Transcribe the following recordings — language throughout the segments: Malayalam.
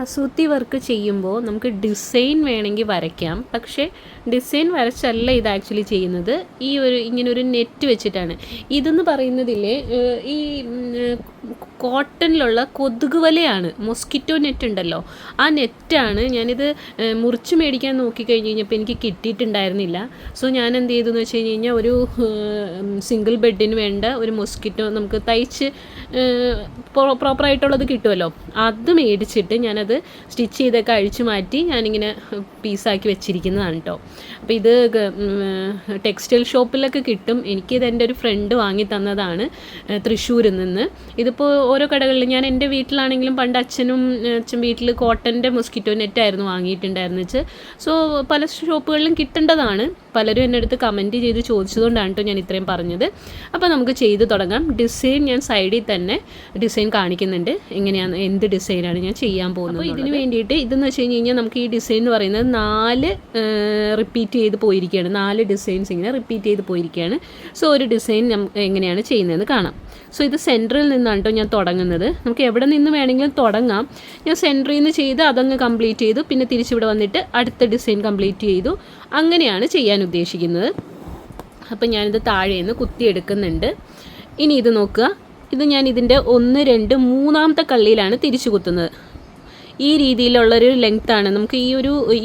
കസൂത്തി വർക്ക് ചെയ്യുമ്പോൾ നമുക്ക് ഡിസൈൻ വേണമെങ്കിൽ വരയ്ക്കാം. പക്ഷേ ഡിസൈൻ വരച്ചല്ല ഇത് ആക്ച്വലി ചെയ്യുന്നത്. ഇങ്ങനൊരു നെറ്റ് വെച്ചിട്ടാണ്. ഇതെന്ന് പറയുന്നതില്ലേ ഈ കോട്ടണിലുള്ള കൊതുക് വലയാണ്, മൊസ്കിറ്റോ നെറ്റ് ഉണ്ടല്ലോ, ആ നെറ്റാണ്. ഞാനിത് മുറിച്ച് മേടിക്കാൻ നോക്കിക്കഴിഞ്ഞ് കഴിഞ്ഞപ്പോൾ എനിക്ക് കിട്ടിയിട്ടുണ്ടായിരുന്നില്ല. സോ ഞാൻ എന്ത് ചെയ്തു എന്ന് വെച്ച് കഴിഞ്ഞാൽ ഒരു സിംഗിൾ ബെഡിന് വേണ്ട ഒരു മൊസ്കിറ്റോ നമുക്ക് തയ്ച്ച് പ്രോപ്പറായിട്ടുള്ളത് കിട്ടുമല്ലോ, അത് മേടിച്ചിട്ട് ഞാനത് സ്റ്റിച്ച് ചെയ്തൊക്കെ അഴിച്ചു മാറ്റി ഞാനിങ്ങനെ പീസാക്കി വെച്ചിരിക്കുന്നതാണ് കേട്ടോ. അപ്പോൾ ഇത് ടെക്സ്റ്റൈൽ ഷോപ്പിലൊക്കെ കിട്ടും. എനിക്കിത് എൻ്റെ ഒരു ഫ്രണ്ട് വാങ്ങി തന്നതാണ് തൃശ്ശൂരിൽ നിന്ന്. ഇതിപ്പോൾ ഓരോ കടകളിലും, ഞാൻ എൻ്റെ വീട്ടിലാണെങ്കിലും പണ്ട് അച്ഛൻ വീട്ടിൽ കോട്ടൻ്റെ മൊസ്കിറ്റോ നെറ്റായിരുന്നു വാങ്ങിയിട്ടുണ്ടായിരുന്നു വെച്ച്. സോ പല ഷോപ്പുകളിലും കിട്ടേണ്ടതാണ്. പലരും എൻ്റെ അടുത്ത് കമൻറ്റ് ചെയ്ത് ചോദിച്ചതുകൊണ്ടാണ് കേട്ടോ ഞാൻ ഇത്രയും പറഞ്ഞത്. അപ്പോൾ നമുക്ക് ചെയ്ത് തുടങ്ങാം. ഡിസൈൻ ഞാൻ സൈഡിൽ തന്നെ ഡിസൈൻ കാണിക്കുന്നുണ്ട്, എങ്ങനെയാണ് എന്ത് ഡിസൈനാണ് ഞാൻ ചെയ്യാൻ പോകുന്നത്. അപ്പോൾ ഇതിന് വേണ്ടിയിട്ട് ഇതെന്ന് വെച്ച് കഴിഞ്ഞാൽ നമുക്ക് ഈ ഡിസൈൻ എന്ന് പറയുന്നത് 4 റിപ്പീറ്റ് ചെയ്ത് പോയിരിക്കുകയാണ്. 4 ഡിസൈൻസ് ഇങ്ങനെ റിപ്പീറ്റ് ചെയ്ത് പോയിരിക്കുകയാണ്. സോ ഒരു ഡിസൈൻ എങ്ങനെയാണ് ചെയ്യുന്നതെന്ന് കാണാം. സോ ഇത് സെൻറ്ററിൽ നിന്നാണ് കേട്ടോ ഞാൻ തുടങ്ങുന്നത്. നമുക്ക് എവിടെ നിന്ന് വേണമെങ്കിലും തുടങ്ങാം. ഞാൻ സെൻറ്ററിൽ നിന്ന് ചെയ്ത് അതങ്ങ് കംപ്ലീറ്റ് ചെയ്തു, പിന്നെ തിരിച്ചിവിടെ വന്നിട്ട് അടുത്ത ഡിസൈൻ കംപ്ലീറ്റ് ചെയ്തു. അങ്ങനെയാണ് ചെയ്യാൻ ഉദ്ദേശിക്കുന്നത്. അപ്പം ഞാനിത് താഴെ നിന്ന് കുത്തിയെടുക്കുന്നുണ്ട്. ഇനി ഇത് നോക്കുക, ഇത് ഞാൻ ഇതിൻ്റെ 1, 2, 3ാമത്തെ കള്ളിയിലാണ് തിരിച്ചു കുത്തുന്നത്. ഈ രീതിയിലുള്ളൊരു ലെങ്ത്താണ്. നമുക്ക്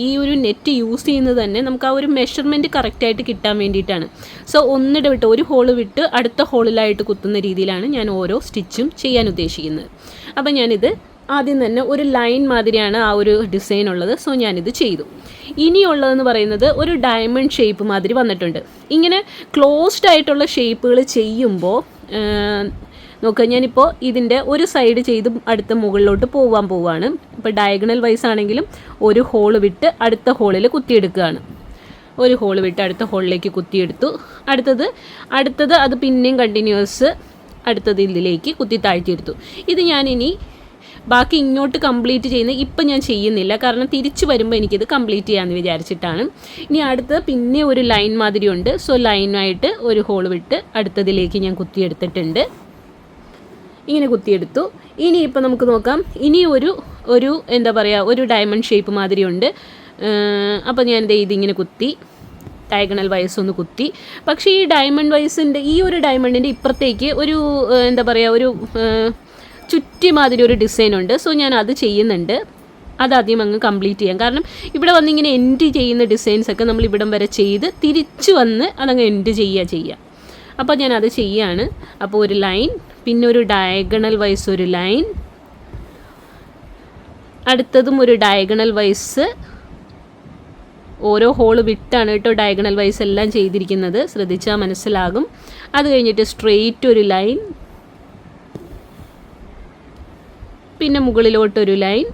ഈ ഒരു നെറ്റ് യൂസ് ചെയ്യുന്നത് തന്നെ നമുക്ക് ആ ഒരു മെഷർമെൻറ്റ് കറക്റ്റായിട്ട് കിട്ടാൻ വേണ്ടിയിട്ടാണ്. സോ ഒന്നിടവിട്ട് ഒരു ഹോള് വിട്ട് അടുത്ത ഹോളിലായിട്ട് കുത്തുന്ന രീതിയിലാണ് ഞാൻ ഓരോ സ്റ്റിച്ചും ചെയ്യാൻ ഉദ്ദേശിക്കുന്നത്. അപ്പം ഞാനിത് ആദ്യം തന്നെ ഒരു ലൈൻ മാതിരിയാണ് ആ ഒരു ഡിസൈൻ ഉള്ളത്. സോ ഞാനിത് ചെയ്തു. ഇനിയുള്ളതെന്ന് പറയുന്നത് ഒരു ഡയമണ്ട് ഷേപ്പ് മാതിരി വന്നിട്ടുണ്ട്. ഇങ്ങനെ ക്ലോസ്ഡ് ആയിട്ടുള്ള ഷേപ്പുകൾ ചെയ്യുമ്പോൾ നോക്കുക, ഞാനിപ്പോൾ ഇതിൻ്റെ ഒരു സൈഡ് ചെയ്ത് അടുത്ത മുകളിലോട്ട് പോവാണ്. ഇപ്പോൾ ഡയഗണൽ വൈസ് ആണെങ്കിലും ഒരു ഹോള് വിട്ട് അടുത്ത ഹോളിൽ കുത്തിയെടുക്കുകയാണ്. ഒരു ഹോള് വിട്ട് അടുത്ത ഹോളിലേക്ക് കുത്തിയെടുത്തു. അടുത്തത് അത് പിന്നെയും കണ്ടിന്യൂസ് അടുത്തത് ഇതിലേക്ക് കുത്തി താഴ്ത്തിയെടുത്തു. ഇത് ഞാനിനി ബാക്കി ഇങ്ങോട്ട് കംപ്ലീറ്റ് ചെയ്യുന്നത് ഇപ്പം ഞാൻ ചെയ്യുന്നില്ല, കാരണം തിരിച്ച് വരുമ്പോൾ എനിക്കിത് കംപ്ലീറ്റ് ചെയ്യാമെന്ന് വിചാരിച്ചിട്ടാണ്. ഇനി അടുത്ത് പിന്നെ ഒരു ലൈൻ മാതിരി ഉണ്ട്. സോ ലൈനായിട്ട് ഒരു ഹോള് വിട്ട് അടുത്തതിലേക്ക് ഞാൻ കുത്തിയെടുത്തിട്ടുണ്ട്. ഇങ്ങനെ കുത്തിയെടുത്തു. ഇനിയിപ്പോൾ നമുക്ക് നോക്കാം, ഇനി ഒരു എന്താ പറയുക, ഒരു ഡയമണ്ട് ഷേപ്പ് മാതിരി ഉണ്ട്. അപ്പോൾ ഞാൻ ഇതിങ്ങനെ കുത്തി ഡയഗണൽ വൈസ് ഒന്ന് കുത്തി. പക്ഷേ ഈ ഡയമണ്ട് വൈസിൻ്റെ ഈ ഒരു ഡയമണ്ടിൻ്റെ ഇപ്പുറത്തേക്ക് ഒരു എന്താ പറയുക, ഒരു ചുറ്റി മാതിരി ഒരു ഡിസൈൻ ഉണ്ട്. സോ ഞാൻ അത് ചെയ്യുന്നുണ്ട്. അതാദ്യം അങ്ങ് കംപ്ലീറ്റ് ചെയ്യാം. കാരണം ഇവിടെ വന്നിങ്ങനെ എൻഡ് ചെയ്യുന്ന ഡിസൈൻസൊക്കെ നമ്മൾ ഇവിടം വരെ ചെയ്ത് തിരിച്ച് വന്ന് അതങ്ങ് എൻഡ് ചെയ്യുക. അപ്പോൾ ഞാനത് ചെയ്യാണ്. അപ്പോൾ ഒരു ലൈൻ, പിന്നെ ഒരു ഡയഗണൽ വൈസ് ഒരു ലൈൻ, അടുത്തതും ഒരു ഡയഗണൽ വൈസ്. ഓരോ ഹോള് വിട്ടാണ് കേട്ടോ ഡയഗണൽ വൈസ് എല്ലാം ചെയ്തിരിക്കുന്നത്, ശ്രദ്ധിച്ചാൽ മനസ്സിലാകും. അത് കഴിഞ്ഞിട്ട് സ്ട്രെയിറ്റ് ഒരു ലൈൻ, പിന്നെ മുകളിലോട്ടൊരു ലൈൻ,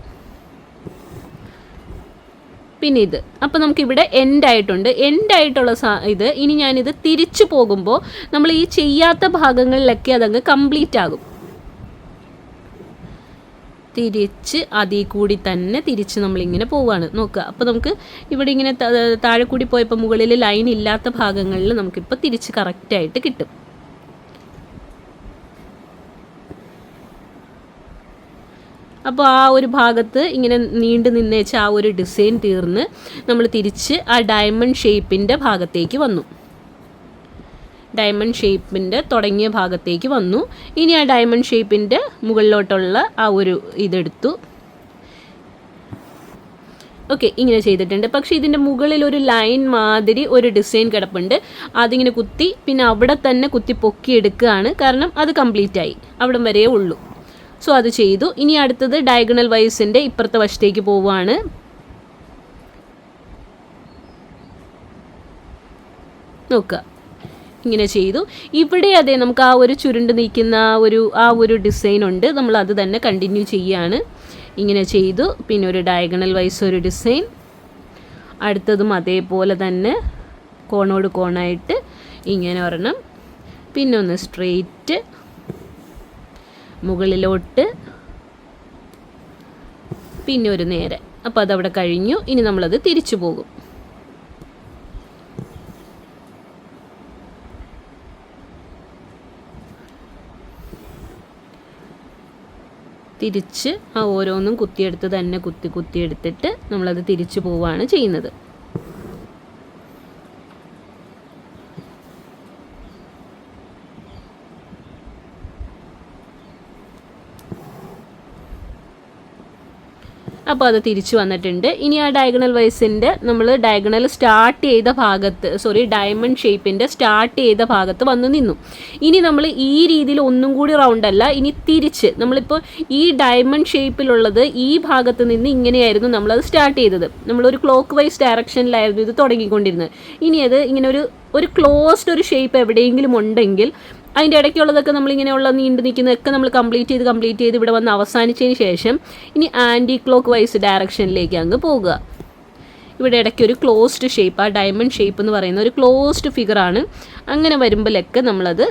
പിന്നെ ഇത്. അപ്പോൾ നമുക്കിവിടെ എൻഡായിട്ടുണ്ട്. എൻഡായിട്ടുള്ള ഇത് ഇനി ഞാനിത് തിരിച്ചു പോകുമ്പോൾ നമ്മൾ ഈ ചെയ്യാത്ത ഭാഗങ്ങളിലൊക്കെ അതങ്ങ് കംപ്ലീറ്റ് ആകും. തിരിച്ച് അതിൽ കൂടി തന്നെ തിരിച്ച് നമ്മളിങ്ങനെ പോവുകയാണ്. നോക്കുക, അപ്പോൾ നമുക്ക് ഇവിടെ ഇങ്ങനെ താഴെ കൂടി പോയപ്പോൾ മുകളിൽ ലൈൻ ഇല്ലാത്ത ഭാഗങ്ങളിൽ നമുക്കിപ്പോൾ തിരിച്ച് കറക്റ്റായിട്ട് കിട്ടും. അപ്പോൾ ആ ഒരു ഭാഗത്ത് ഇങ്ങനെ നീണ്ടു നിന്നേച്ച് ആ ഒരു ഡിസൈൻ തീർന്ന് നമ്മൾ തിരിച്ച് ആ ഡയമണ്ട് ഷേപ്പിൻ്റെ ഭാഗത്തേക്ക് വന്നു. ഡയമണ്ട് ഷേപ്പിൻ്റെ തുടങ്ങിയ ഭാഗത്തേക്ക് വന്നു. ഇനി ആ ഡയമണ്ട് ഷേപ്പിൻ്റെ മുകളിലോട്ടുള്ള ആ ഒരു ഇതെടുത്തു. ഓക്കെ, ഇങ്ങനെ ചെയ്തിട്ടുണ്ട്. പക്ഷേ ഇതിൻ്റെ മുകളിൽ ഒരു ലൈൻ മാതിരി ഒരു ഡിസൈൻ കിടപ്പുണ്ട്. അതിങ്ങനെ കുത്തി പിന്നെ അവിടെ തന്നെ കുത്തി പൊക്കിയെടുക്കുകയാണ്. കാരണം അത് കംപ്ലീറ്റ് ആയി, അവിടം വരേ ഉള്ളൂ. സോ അത് ചെയ്തു. ഇനി അടുത്തത് ഡയഗണൽ വൈസിൻ്റെ ഇപ്പുറത്തെ വശത്തേക്ക് പോവുകയാണ്. നോക്കുക, ഇങ്ങനെ ചെയ്തു. ഇവിടെ അതെ നമുക്ക് ആ ഒരു ചുരുണ്ട് നിൽക്കുന്ന ആ ഒരു ഡിസൈൻ ഉണ്ട്. നമ്മൾ അത് തന്നെ കണ്ടിന്യൂ ചെയ്യുകയാണ്. ഇങ്ങനെ ചെയ്തു. പിന്നെ ഒരു ഡയഗണൽ വൈസ് ഒരു ഡിസൈൻ, അടുത്തതും അതേപോലെ തന്നെ കോണോട് കോണായിട്ട് ഇങ്ങനെ ഒരെണ്ണം, പിന്നെ ഒന്ന് സ്ട്രെയിറ്റ് മുകളിലോട്ട്, പിന്നെ ഒരു നേരെ. അപ്പോൾ അതവിടെ കഴിഞ്ഞു. ഇനി നമ്മളത് തിരിച്ചു പോകും. തിരിച്ച് ആ ഓരോന്നും കുത്തിയെടുത്ത് തന്നെ കുത്തിയെടുത്തിട്ട് നമ്മളത് തിരിച്ചു പോവുകയാണ് ചെയ്യുന്നത്. അപ്പോൾ അത് തിരിച്ചു വന്നിട്ടുണ്ട്. ഇനി ആ ഡയഗണൽ വൈസിൻ്റെ നമ്മൾ ഡയഗണൽ സ്റ്റാർട്ട് ചെയ്ത ഭാഗത്ത് ഡയമണ്ട് ഷേപ്പിൻ്റെ സ്റ്റാർട്ട് ചെയ്ത ഭാഗത്ത് വന്ന് നിന്നു. ഇനി നമ്മൾ ഈ രീതിയിൽ ഒന്നും കൂടി റൗണ്ടല്ല, ഇനി തിരിച്ച് നമ്മളിപ്പോൾ ഈ ഡയമണ്ട് ഷേപ്പിലുള്ളത് ഈ ഭാഗത്ത് നിന്ന് ഇങ്ങനെയായിരുന്നു നമ്മളത് സ്റ്റാർട്ട് ചെയ്തത്. നമ്മളൊരു ക്ലോക്ക് വൈസ് ഡയറക്ഷനിലായിരുന്നു ഇത് തുടങ്ങിക്കൊണ്ടിരുന്നത്. ഇനി അത് ഇങ്ങനെ ഒരു ക്ലോസ്ഡ് ഒരു ഷേപ്പ് എവിടെയെങ്കിലും ഉണ്ടെങ്കിൽ അതിൻ്റെ ഇടയ്ക്കുള്ളതൊക്കെ നമ്മളിങ്ങനെയുള്ള നീണ്ടു നിൽക്കുന്നതൊക്കെ നമ്മൾ കംപ്ലീറ്റ് ചെയ്ത് ഇവിടെ വന്ന് അവസാനിച്ചതിന് ശേഷം ഇനി ആൻറ്റി ക്ലോക്ക് വൈസ് ഡയറക്ഷനിലേക്ക് അങ്ങ് പോകുക. ഇവിടെ ഇടയ്ക്ക് ഒരു ക്ലോസ്ഡ് ഷേപ്പ്, ആ ഡയമണ്ട് ഷേപ്പ് എന്ന് പറയുന്ന ഒരു ക്ലോസ്ഡ് ഫിഗറാണ്. അങ്ങനെ വരുമ്പോഴൊക്കെ നമ്മളത്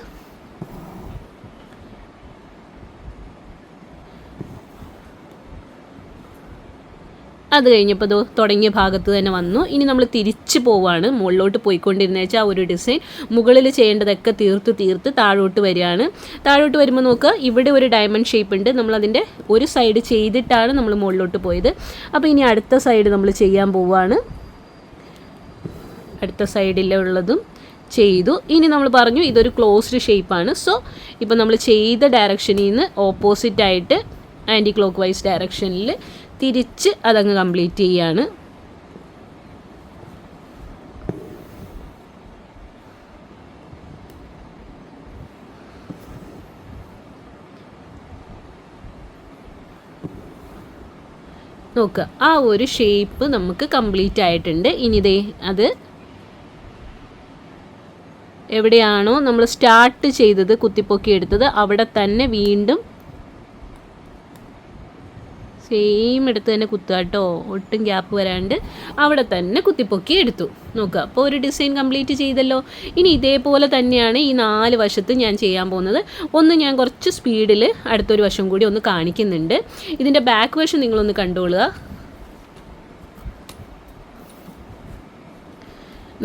അത് കഴിഞ്ഞപ്പോൾ തുടങ്ങിയ ഭാഗത്ത് തന്നെ വന്നു. ഇനി നമ്മൾ തിരിച്ച് പോവുകയാണ്. മുകളിലോട്ട് പോയിക്കൊണ്ടിരുന്ന വെച്ചാൽ ഒരു ഡിസൈൻ മുകളിൽ ചെയ്യേണ്ടതൊക്കെ തീർത്ത് താഴോട്ട് വരികയാണ്. താഴോട്ട് വരുമ്പോൾ നോക്കുക, ഇവിടെ ഒരു ഡയമണ്ട് ഷേപ്പ് ഉണ്ട്. നമ്മളതിൻ്റെ ഒരു സൈഡ് ചെയ്തിട്ടാണ് നമ്മൾ മുകളിലോട്ട് പോയത്. അപ്പോൾ ഇനി അടുത്ത സൈഡ് നമ്മൾ ചെയ്യാൻ പോവുകയാണ്. അടുത്ത സൈഡിലുള്ളതും ചെയ്തു. ഇനി നമ്മൾ പറഞ്ഞു ഇതൊരു ക്ലോസ്ഡ് ഷേപ്പാണ്. സോ ഇപ്പോൾ നമ്മൾ ചെയ്ത ഡയറക്ഷനിൽ നിന്ന് ഓപ്പോസിറ്റായിട്ട് ആൻറ്റി ക്ലോക്ക് വൈസ് ഡയറക്ഷനിൽ തിരിച്ച് അതങ്ങ് കംപ്ലീറ്റ് ചെയ്യുകയാണ്. നോക്കുക, ആ ഒരു ഷേപ്പ് നമുക്ക് കംപ്ലീറ്റ് ആയിട്ടുണ്ട്. ഇനി അത് എവിടെയാണോ നമ്മൾ സ്റ്റാർട്ട് ചെയ്തത് കുത്തിപ്പൊക്കി എടുത്തത് അവിടെ തന്നെ വീണ്ടും സെയിം എടുത്ത് തന്നെ കുത്തുക കേട്ടോ, ഒട്ടും ഗ്യാപ്പ് വരാണ്ട് അവിടെ തന്നെ കുത്തിപ്പൊക്കി എടുത്തു. നോക്കുക, അപ്പോൾ ഒരു ഡിസൈൻ കംപ്ലീറ്റ് ചെയ്തല്ലോ. ഇനി ഇതേപോലെ തന്നെയാണ് ഈ 4 വശത്ത് ഞാൻ ചെയ്യാൻ പോകുന്നത്. ഒന്ന് ഞാൻ കുറച്ച് സ്പീഡിൽ അടുത്തൊരു വശം കൂടി ഒന്ന് കാണിക്കുന്നുണ്ട്. ഇതിൻ്റെ ബാക്ക് വശം നിങ്ങളൊന്ന് കണ്ടുകൊള്ളുക.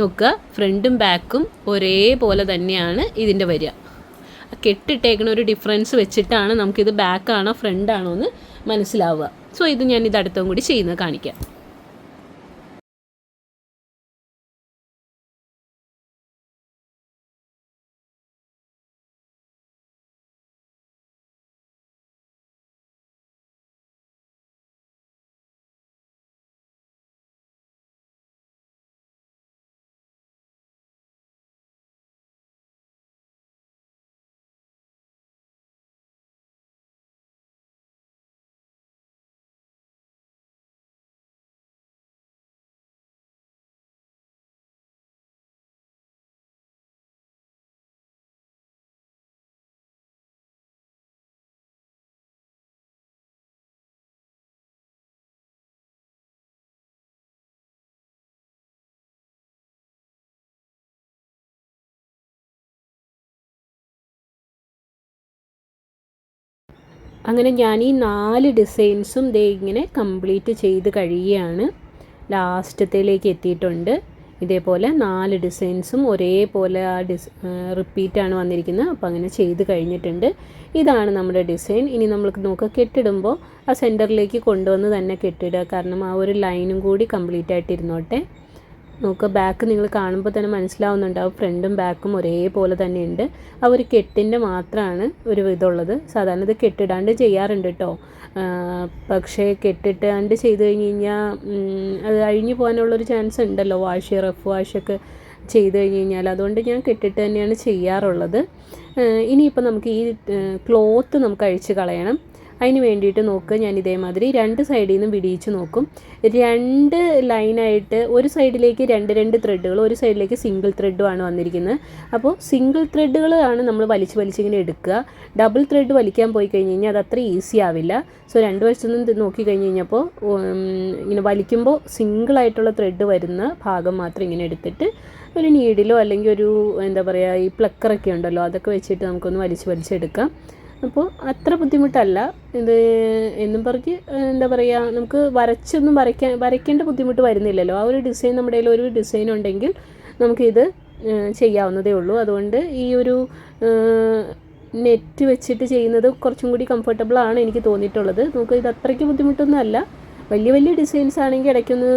നോക്കുക, ഫ്രണ്ടും ബാക്കും ഒരേപോലെ തന്നെയാണ് ഇതിൻ്റെ വരിക. കെട്ടിട്ടേക്കണ ഒരു ഡിഫറൻസ് വെച്ചിട്ടാണ് നമുക്കിത് ബാക്കാണോ ഫ്രണ്ടാണോ എന്ന് മനസ്സിലാവുക. സോ ഇത് ഞാൻ അടുത്തും കൂടി ചെയ്യുന്നത് കാണിക്കാം. അങ്ങനെ ഞാൻ ഈ 4 ഡിസൈൻസും ഇങ്ങനെ കംപ്ലീറ്റ് ചെയ്ത് കഴിയുകയാണ്. ലാസ്റ്റത്തേലേക്ക് എത്തിയിട്ടുണ്ട്. ഇതേപോലെ 4 ഡിസൈൻസും ഒരേപോലെ റിപ്പീറ്റാണ് വന്നിരിക്കുന്നത്. അപ്പോൾ അങ്ങനെ ചെയ്ത് കഴിഞ്ഞിട്ടുണ്ട്. ഇതാണ് നമ്മുടെ ഡിസൈൻ. ഇനി നമ്മൾക്ക് നോക്കുക, കെട്ടിടുമ്പോൾ ആ സെൻറ്ററിലേക്ക് കൊണ്ടുവന്ന് തന്നെ കെട്ടിടുക. കാരണം ആ ഒരു ലൈനും കൂടി കംപ്ലീറ്റ് ആയിട്ടിരുന്നോട്ടെ. നോക്കുക, ബാക്ക് നിങ്ങൾ കാണുമ്പോൾ തന്നെ മനസ്സിലാവുന്നുണ്ടാവും, ഫ്രണ്ടും ബാക്കും ഒരേപോലെ തന്നെയുണ്ട്. ആ ഒരു കെട്ടിൻ്റെ മാത്രമാണ് ഒരു ഇതുള്ളത്. സാധാരണ ഇത് കെട്ടിടാണ്ട് ചെയ്യാറുണ്ട് കേട്ടോ. പക്ഷേ കെട്ടിട്ടാണ്ട് ചെയ്ത് കഴിഞ്ഞ് കഴിഞ്ഞാൽ അത് അഴിഞ്ഞു പോകാനുള്ളൊരു ചാൻസ് ഉണ്ടല്ലോ, റഫ് വാഷൊക്കെ ചെയ്ത് കഴിഞ്ഞ് കഴിഞ്ഞാൽ. അതുകൊണ്ട് ഞാൻ കെട്ടിട്ട് തന്നെയാണ് ചെയ്യാറുള്ളത്. ഇനിയിപ്പോൾ നമുക്ക് ഈ ക്ലോത്ത് നമുക്ക് അഴിച്ച് കളയണം. അതിന് വേണ്ടിയിട്ട് നോക്കുക, ഞാൻ ഇതേമാതിരി 2 സൈഡിൽ നിന്നും വിടിയിച്ച് നോക്കും. 2 ലൈനായിട്ട് ഒരു സൈഡിലേക്ക് 2 ത്രെഡുകൾ, ഒരു സൈഡിലേക്ക് സിംഗിൾ ത്രെഡുമാണ് വന്നിരിക്കുന്നത്. അപ്പോൾ സിംഗിൾ ത്രെഡുകളാണ് നമ്മൾ വലിച്ചിങ്ങനെ എടുക്കുക. ഡബിൾ ത്രെഡ് വലിക്കാൻ പോയി കഴിഞ്ഞ് കഴിഞ്ഞാൽ അത് അത്ര ഈസി ആവില്ല. സോ 2 വശത്തുനിന്ന് നോക്കി കഴിഞ്ഞ് കഴിഞ്ഞപ്പോൾ ഇങ്ങനെ വലിക്കുമ്പോൾ സിംഗിളായിട്ടുള്ള ത്രെഡ് വരുന്ന ഭാഗം മാത്രം ഇങ്ങനെ എടുത്തിട്ട് ഒരു നീഡിലോ അല്ലെങ്കിൽ ഒരു എന്താ പറയുക, ഈ പ്ലക്കറൊക്കെ ഉണ്ടല്ലോ, അതൊക്കെ വെച്ചിട്ട് നമുക്കൊന്ന് വലിച്ചെടുക്കാം. അപ്പോൾ അത്ര ബുദ്ധിമുട്ടല്ല ഇത് എന്നും പറഞ്ഞ് എന്താ പറയുക, നമുക്ക് വരയ്ക്കേണ്ട ബുദ്ധിമുട്ട് വരുന്നില്ലല്ലോ. ആ ഒരു ഡിസൈൻ നമ്മുടെ കയ്യിൽ ഒരു ഡിസൈൻ ഉണ്ടെങ്കിൽ നമുക്കിത് ചെയ്യാവുന്നതേ ഉള്ളൂ. അതുകൊണ്ട് ഈ ഒരു നെറ്റ് വെച്ചിട്ട് ചെയ്യുന്നത് കുറച്ചും കൂടി കംഫർട്ടബിളാണ് എനിക്ക് തോന്നിയിട്ടുള്ളത്. നമുക്ക് ഇത് അത്രയ്ക്ക് ബുദ്ധിമുട്ടൊന്നും അല്ല. വലിയ വലിയ ഡിസൈൻസ് ആണെങ്കിൽ ഇടയ്ക്കൊന്ന്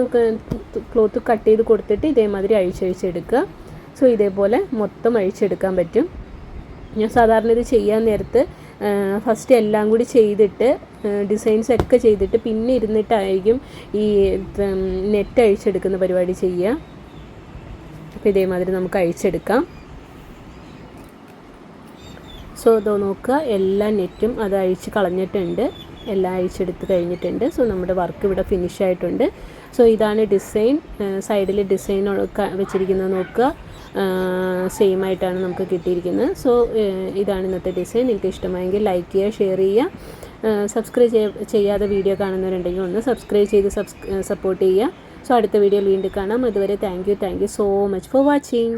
ക്ലോത്ത് കട്ട് ചെയ്ത് കൊടുത്തിട്ട് ഇതേമാതിരി അഴിച്ചെടുക്കുക. സോ ഇതേപോലെ മൊത്തം അഴിച്ചെടുക്കാൻ പറ്റും. ഞാൻ സാധാരണ ഇത് ചെയ്യാൻ നേരത്ത് ഫസ്റ്റ് എല്ലാം കൂടി ചെയ്തിട്ട് ഡിസൈൻസ് ഒക്കെ ചെയ്തിട്ട് പിന്നെ ഇരുന്നിട്ടായിരിക്കും ഈ നെറ്റ് അഴിച്ചെടുക്കുന്ന പരിപാടി ചെയ്യുക. അപ്പോൾ ഇതേമാതിരി നമുക്ക് അഴിച്ചെടുക്കാം. സോ ഇതോ നോക്കുക, എല്ലാ നെറ്റും അത് അഴിച്ച് കളഞ്ഞിട്ടുണ്ട്, എല്ലാം അഴിച്ചെടുത്ത് കഴിഞ്ഞിട്ടുണ്ട്. സോ നമ്മുടെ വർക്ക് ഇവിടെ ഫിനിഷ് ആയിട്ടുണ്ട്. സോ ഇതാണ് ഡിസൈൻ. സൈഡിൽ ഡിസൈൻ വെച്ചിരിക്കുന്നത് നോക്കുക, സെയിം ആയിട്ടാണ് നമുക്ക് കിട്ടിയിരിക്കുന്നത്. സോ ഇതാണ് ഇന്നത്തെ ഡിസൈൻ. നിങ്ങൾക്ക് ഇഷ്ടമായെങ്കിൽ ലൈക്ക് ചെയ്യുക, ഷെയർ ചെയ്യുക. സബ്സ്ക്രൈബ് ചെയ്യാതെ വീഡിയോ കാണുന്നവരുണ്ടെങ്കിൽ ഒന്ന് സബ്സ്ക്രൈബ് ചെയ്ത് സപ്പോർട്ട് ചെയ്യുക. സോ അടുത്ത വീഡിയോയിൽ വീണ്ടും കാണാം. അതുവരെ thank you so much for watching.